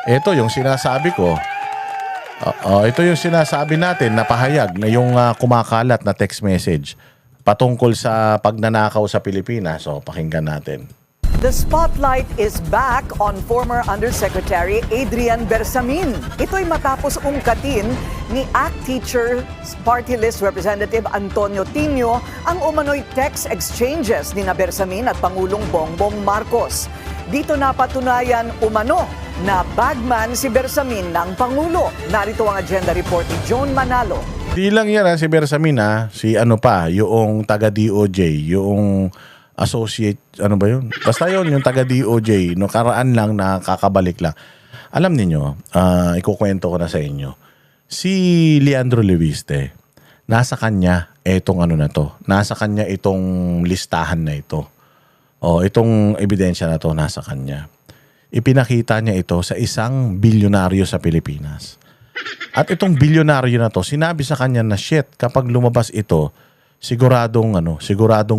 Ito yung sinasabi ko. Ito yung sinasabi natin na pahayag na yung kumakalat na text message patungkol sa pagnanakaw sa Pilipinas. So, pakinggan natin. The spotlight is back on former Undersecretary Adrian Bersamin. Ito'y matapos ungkatin ni ACT Teachers Party List Representative Antonio Tino ang umano'y text exchanges ni Bersamin at Pangulong Bongbong Marcos. Dito napatunayan umano na bagman si Bersamin ng Pangulo. Narito ang agenda report ni Joan Manalo. Di lang yan si Bersamin si ano pa, yung taga-DOJ, yung associate, ano ba yun? Basta yun, yung taga-DOJ, no, karaan lang na kakabalik lang. Alam niyo, ikukwento ko na sa inyo. Si Leandro Leviste, nasa kanya etong ano na to. Nasa kanya itong listahan na ito. O, itong ebidensya na to nasa kanya. Ipinakita niya ito sa isang bilyonaryo sa Pilipinas. At itong bilyonaryo na to, sinabi sa kanya na shit, kapag lumabas ito, siguradong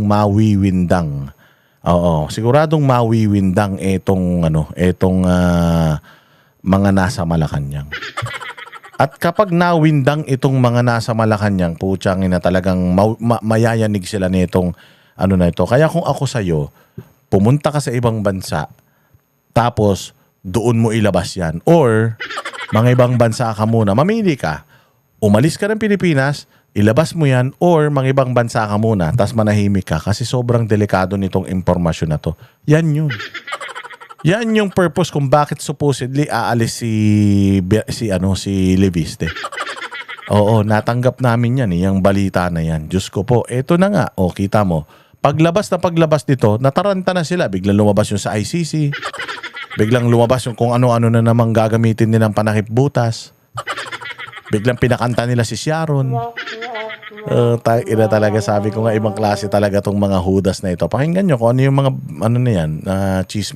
mawiwindang. Oo, siguradong mawiwindang etong mga nasa Malacanang. At kapag nawindang itong mga nasa Malacanang, putyang ina, talagang mayayanig sila nitong ano na ito. Kaya kung ako sa'yo, pumunta ka sa ibang bansa, tapos doon mo ilabas yan. Or mga ibang bansa ka muna, mamili ka. Umalis ka ng Pilipinas, ilabas mo yan, or mga ibang bansa ka muna, tapos manahimik ka kasi sobrang delikado nitong impormasyon na to. Yan yun. Yan yung purpose kung bakit supposedly aalis si Leviste. Oo, natanggap namin yan, yung balita na yan. Diyos ko po, eto na nga. O, kita mo. Paglabas nito, nataranta na sila. Biglang lumabas yung sa ICC. Biglang lumabas yung kung ano-ano na namang gagamitin nilang panakip butas. Biglang pinakanta nila si Sharon. Ina talaga, sabi ko nga, ibang klase talaga tong mga hudas na ito. Pakinggan nyo kung ano yung mga ano na yan,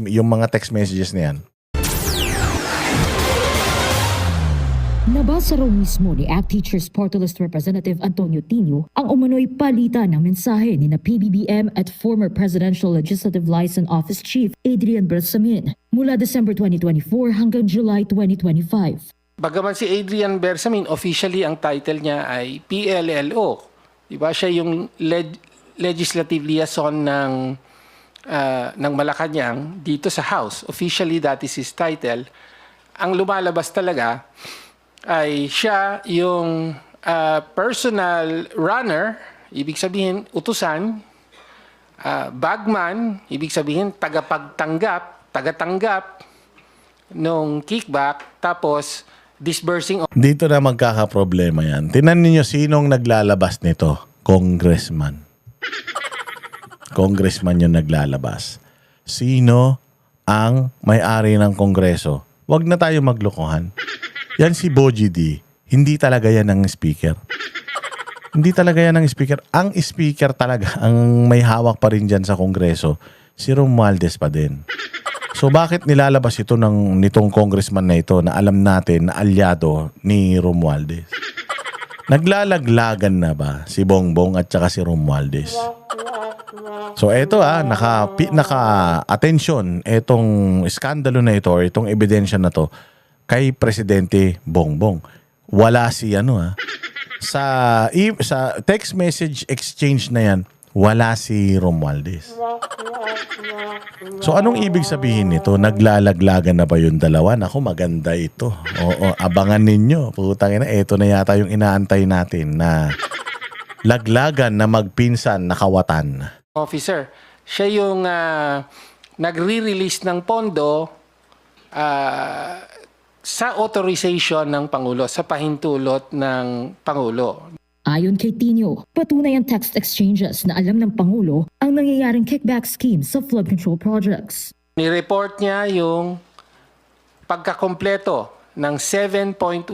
yung mga text messages na yan. Nabasa raw mismo ni ACT Teachers Party List Representative Antonio Tino ang umano'y palitan ng mensahe ni na PBBM at former Presidential Legislative Liaison Office Chief Adrian Bersamin mula December 2024 hanggang July 2025. Bagaman si Adrian Bersamin, officially ang title niya ay PLLO. Diba? Siya yung legislative liaison ng Malacanang dito sa House. Officially, that is his title. Ang lumalabas talaga ay siya yung personal runner, ibig sabihin utusan, bagman, ibig sabihin tagatanggap nung kickback, tapos disbursing. Dito na magkakaproblema yan. Tingnan niyo sinong naglalabas nito. Congressman. Congressman yung naglalabas. Sino ang may-ari ng Kongreso? Huwag na tayo maglokohan. Yan si Boji D. Hindi talaga yan ang speaker. Hindi talaga yan ang speaker. Ang speaker talaga, ang may hawak pa rin dyan sa Kongreso, si Romualdez pa din. So bakit nilalabas ito nitong congressman na ito na alam natin na alyado ni Romualdez? Naglalaglagan na ba si Bongbong at saka si Romualdez? So eto naka-attention etong iskandalo na ito or itong ebidensya na to kay Presidente Bongbong. Wala si sa text message exchange na yan, wala si Romualdez. So anong ibig sabihin nito? Naglalaglagan na ba yung dalawa? Naku, maganda ito. Oo, abangan ninyo. Putang ina, ito na yata yung inaantay natin na laglagan na magpinsan na kawatan. Officer, siya yung nagre-release ng pondo sa authorization ng Pangulo, sa pahintulot ng Pangulo. Ayon kay Tino, patunay ang text exchanges na alam ng Pangulo ang nangyayaring kickback scheme sa flood control projects. Ni-report niya yung pagkakompleto ng 7.112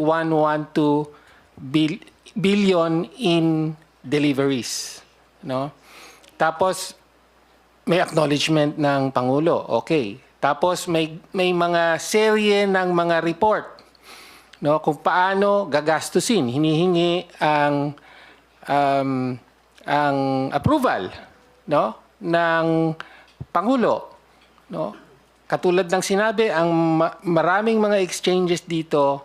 billion in deliveries. No? Tapos, may acknowledgement ng Pangulo. Okay. Tapos, may mga serye ng mga report, no, kung paano gagastusin. Hinihingi ang approval, no, ng Pangulo, no. katulad ng sinabi, ang maraming mga exchanges dito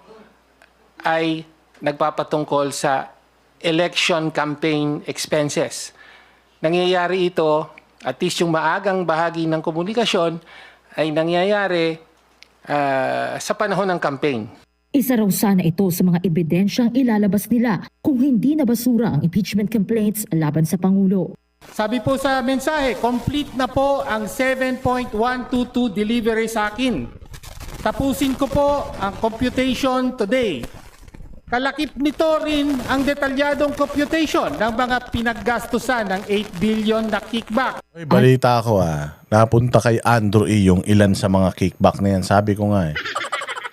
ay nagpapatungkol sa election campaign expenses. Nangyayari ito, at least yung maagang bahagi ng komunikasyon, ay nangyayari sa panahon ng campaign. Isa raw sana ito sa mga ebidensyang ilalabas nila kung hindi nabasura ang impeachment complaints laban sa Pangulo. Sabi po sa mensahe, complete na po ang 7.122 delivery sa akin. Tapusin ko po ang computation today. Kalakip nito rin ang detalyadong computation ng mga pinaggastusan ng 8 billion na kickback. Ay, balita ko napunta kay Andrew E. yung ilan sa mga kickback na yan. Sabi ko nga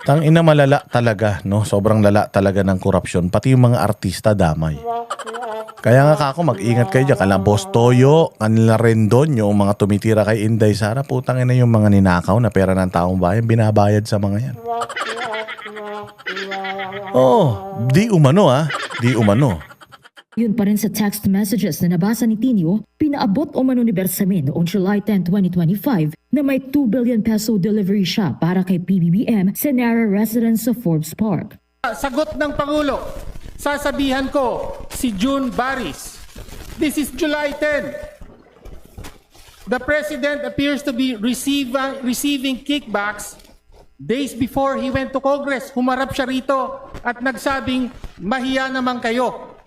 tangina malala talaga, no? Sobrang lala talaga ng korupsyon. Pati yung mga artista damay. Kaya nga ako, mag-ingat kayo dyan. Kala Boss Toyo, kanila Rendon, yung mga tumitira kay Inday Sara, putang ina yung mga ninakaw na pera ng taong bayan, binabayad sa mga yan. Di umano di umano. Yun pa rin sa text messages na nabasa ni Tino, pinaabot umano ni Bersamin noong July 10, 2025 na may 2 billion peso delivery siya para kay PBBM sa Nara residence sa Forbes Park. Sagot ng Pangulo, sasabihan ko si June Baris. This is July 10. The President appears to be receiving kickbacks days before he went to Congress. Humarap siya rito at nagsabing, mahiya naman kayo.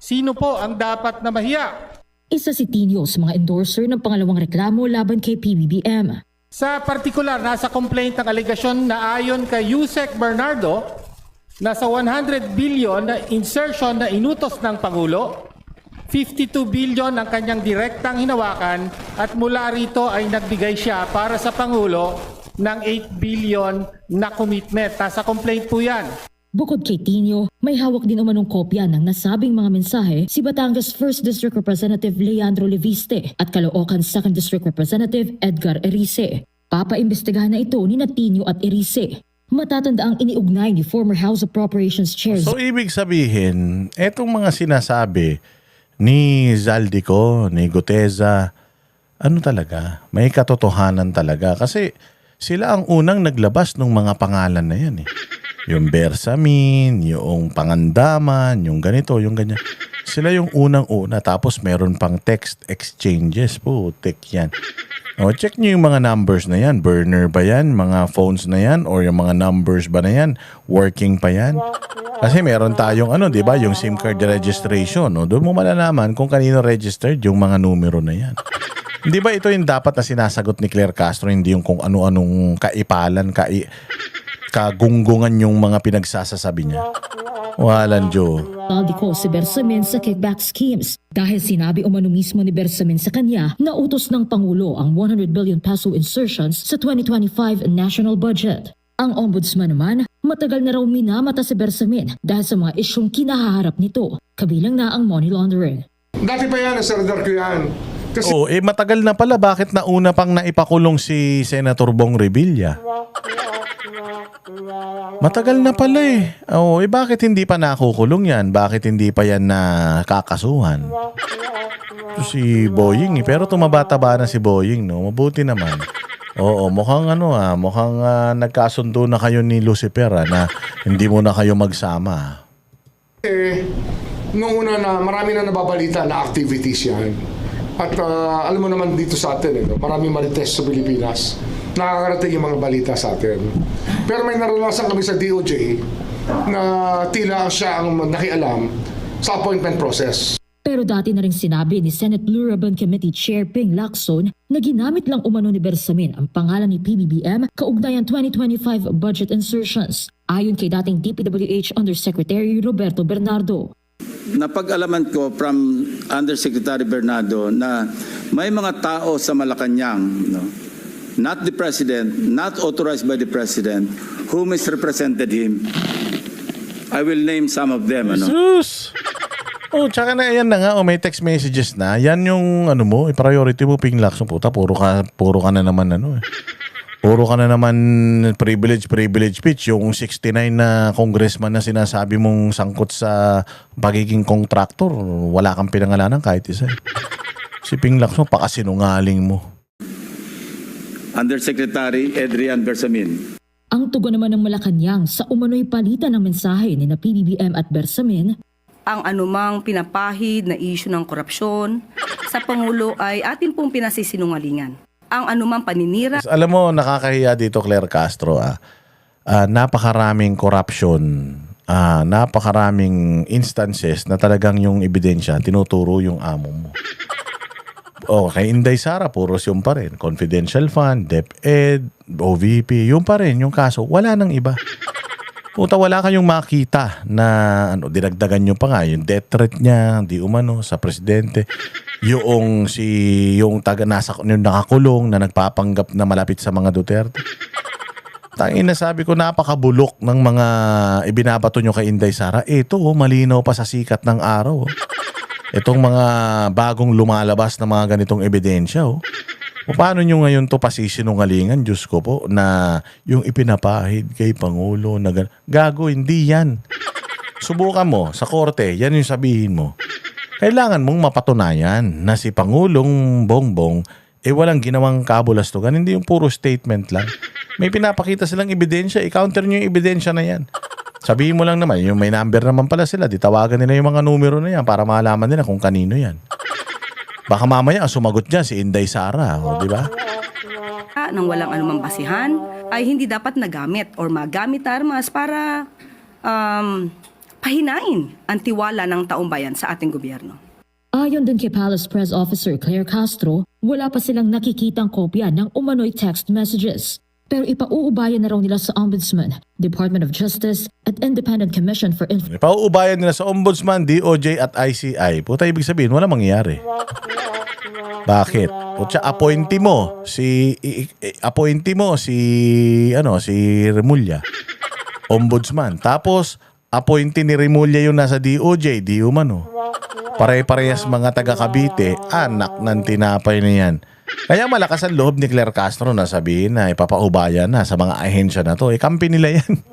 Sino po ang dapat na mahiya? Isa si Tino sa mga endorser ng pangalawang reklamo laban kay PBBM. Sa partikular, nasa complaint ng alegasyon na ayon kay Yusek Bernardo, nasa 100 billion na insertion na inutos ng Pangulo, 52 billion ang kanyang direktang hinawakan at mula rito ay nagbigay siya para sa Pangulo ng 8 billion na commitment. Nasa complaint po yan. Bukod kay Tino, may hawak din umanong kopya ng nasabing mga mensahe si Batangas 1st District Representative Leandro Leviste at Caloocan 2nd District Representative Edgar Erice. Papaimbestigahan na ito ni Tino at Erice. Matatanda ang iniugnay ni former House Appropriations Chair. So ibig sabihin, etong mga sinasabi ni Zaldico, ni Guteza, ano talaga, may katotohanan talaga. Kasi sila ang unang naglabas ng mga pangalan na yan Yung Bersamin, yung Pangandaman, yung ganito, yung ganyan. Sila yung unang-una, tapos meron pang text exchanges. Putik yan. Check nyo yung mga numbers na yan. Burner ba yan? Mga phones na yan? Or yung mga numbers ba na yan? Working pa yan? Kasi meron tayong di ba? Yung SIM card registration. Doon mo malalaman kung kanino registered yung mga numero na yan. Hindi ba ito yung dapat na sinasagot ni Claire Castro, hindi yung kung ano-anong kaipalan, kagunggungan yung mga pinagsasasabi niya? Walang Diyo. Zaldico si Bersamin sa kickback schemes dahil sinabi umano mismo ni Bersamin sa kanya na utos ng Pangulo ang 100 billion peso insertions sa 2025 national budget. Ang ombudsman naman, matagal na raw minamata si Bersamin dahil sa mga isyong kinahaharap nito, kabilang na ang money laundering. Dati pa yan, sa radar ko yan. Kasi Matagal na pala. Bakit nauna pang naipakulong si Senator Bong Revilla? Matagal na pala bakit hindi pa nakukulong yan? Bakit hindi pa yan nakakasuhan? Si Boying pero tumabata-ba na si Boying, no? Mabuti naman. Mukhang mukhang nagkasundo na kayo ni Lucifer na hindi mo na kayo magsama. noong una na marami na nababalita na activities yan. At alam mo naman dito sa atin, maraming marites sa Pilipinas. Nakakarating yung mga balita sa atin. Pero may naranasan kami sa DOJ na tila siya ang nakialam sa appointment process. Pero dati na rin sinabi ni Senate Blue Ribbon Committee Chair Ping Lacson na ginamit lang umano ni Bersamin ang pangalan ni PBBM kaugnayan 2025 budget insertions. Ayon kay dating DPWH Undersecretary Roberto Bernardo. Napag-alaman ko from Undersecretary Bernardo na may mga tao sa Malacanang, not the President, not authorized by the President, who misrepresented him. I will name some of them. Jesus! Tsaka na yan na nga, may text messages na. Yan yung priority mo, Ping Lacson. Puta, puro ka na naman Puro ka na naman privilege speech. Yung 69 na congressman na sinasabi mong sangkot sa pagiging contractor, wala kang pinangalanan kahit isa. Si Ping Lacson, pakasinungaling mo. Undersecretary Adrian Bersamin. Ang tugon naman ng Malacanang sa umano'y palitan ng mensahe ni na PBBM at Bersamin, ang anumang pinapahid na isyu ng korupsyon sa Pangulo ay atin pong pinasisinungalingan. Ang anumang paninira Alam mo, nakakahiya dito, Claire Castro. Napakaraming corruption, napakaraming instances na talagang yung ebidensya, tinuturo yung amo mo. Kay Inday Sara, puros yung pa rin. Confidential fund, DepEd, OVP, yung pa rin, yung kaso. Wala nang iba. Puta, wala kayong makita na dinagdagan nyo pa nga yung death threat niya, di umano sa presidente. Yung taga nasa yung nakakulong na nagpapanggap na malapit sa mga Duterte. Tangin na sabi ko, napakabulok ng mga ibinabato nyo kay Inday Sara. Ito, malinaw pa sa sikat ng araw. Itong mga bagong lumalabas na mga ganitong ebidensya. Paano nyo ngayon to pasisinungalingan, Diyos ko po, na yung ipinapahid kay Pangulo na gago, hindi yan. Subukan mo sa korte, yan yung sabihin mo. Kailangan mong mapatunayan na si Pangulong Bongbong walang ginawang kabulastugan, hindi yung puro statement lang. May pinapakita silang ebidensya, i-counter nyo yung ebidensya na yan. Sabihin mo lang naman, yung may number naman pala sila, di tawagan nila yung mga numero na yan para malaman nila kung kanino yan. Baka mamaya sumagot dyan si Inday Sara, di ba? nang walang anumang basihan ay hindi dapat nagamit or magamit na armas para pahinain ang tiwala ng taong bayan sa ating gobyerno. Ayon din kay Palace Press Officer Claire Castro, wala pa silang nakikitang kopya ng umano'y text messages. Pero ipauubayan na raw nila sa Ombudsman, Department of Justice at Independent Commission for Pauubayan nila sa Ombudsman, DOJ at ICI. Puta, ibig sabihin, wala mangyayari. Bakit? Kutsa, appointee mo si Remulla, Ombudsman. Tapos appointee ni Remulla yung nasa DOJ, di umano. Pare-parehas mga taga Cavite, anak ng tinapay na yan. Kaya malakas ang loob ni Claire Castro na sabihin na ipapaubayan na sa mga ahensya na to. Kampi nila yan.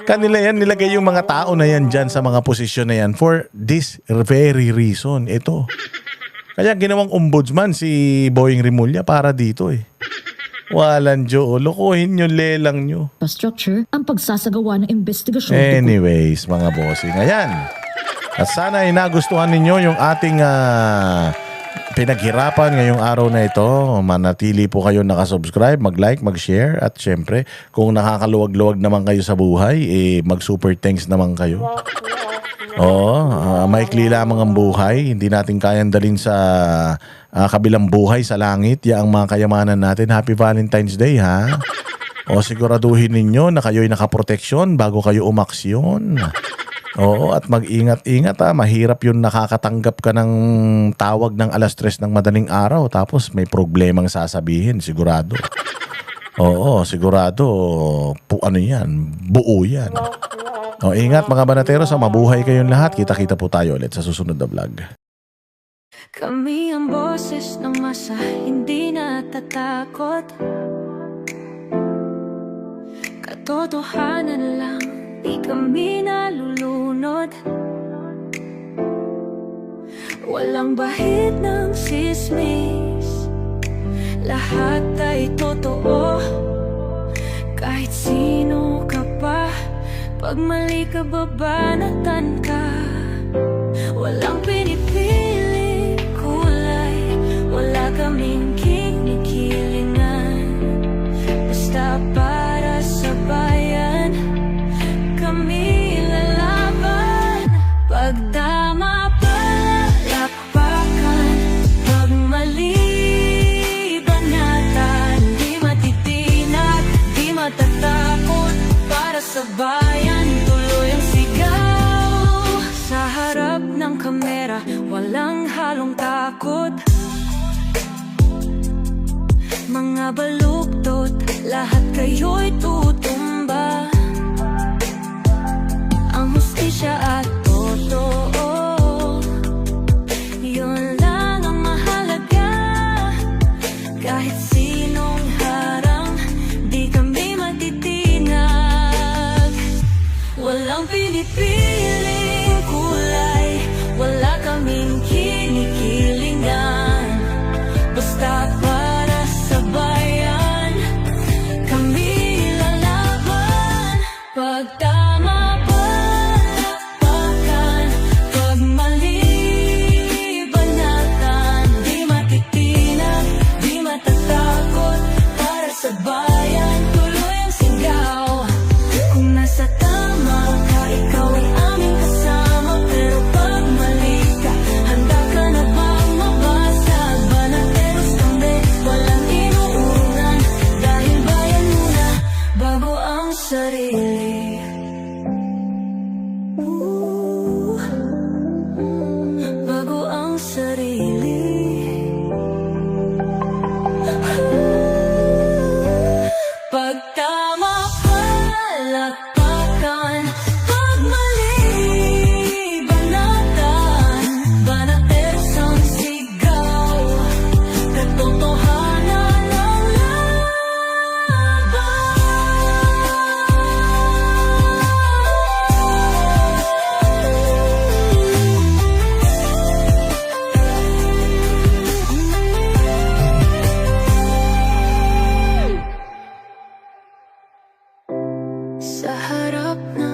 Kanila yan, nilagay yung mga tao na yan dyan sa mga posisyon na yan for this very reason. Ito. Kaya ginawang ombudsman si Boying Remulla para dito Walang Diyo, lokohin nyo, lelang nyo. infrastructure ang pagsasagawa ng investigasyon. Anyways, mga bossing, ayan. At sana ay nagustuhan ninyo yung ating pinaghirapan ngayong araw na ito. Manatili po kayo nakasubscribe, mag-like, mag-share. At syempre, kung nakakaluwag-luwag naman kayo sa buhay, mag-super thanks naman kayo. Maikli lamang ang buhay. Hindi natin kayang dalhin sa kabilang buhay sa langit. Yang mga kayamanan natin. Happy Valentine's Day, ha? Siguraduhin ninyo na kayo'y nakaproteksyon bago kayo umaksyon. At mag-ingat-ingat mahirap yun nakakatanggap ka ng tawag ng 3:00 ng madaling araw tapos may problemang sasabihin, sigurado. Sigurado, yan, buo yan. Ingat mga banatero, sa mabuhay kayong lahat. Kita-kita po tayo ulit sa susunod na vlog. Kami ang boses ng masa, hindi natatakot. Katotohanan lang, di kami nalulunod. Walang bahid ng sismis, lahat ay totoo. Kahit sino ka pa, pag mali ka babanatan ka. Walang pinipili kulay, wala kaming kinikilingan. Basta para sa bayan, kami lalaban. Pagtama palakpakan, pag mali banatan. Di matitinag, di matatakot. Para sa bayan, tuloy ang sigaw. Sa harap ng kamera, walang halong takot. Mga baluktot, lahat kayo'y tutumba. Ang hustisya at totoo, yun lang ang mahalaga. Kahit sinong harang, di kami matitinag. Walang pinipiling kulay, wala kaming kinikilingan. Basta para sa bayan. sarili. Bago ang sarili. Pag tama palakpakan, pag mali banatan, banatesang sigaw, katotohanan ng laban. Sa harap ng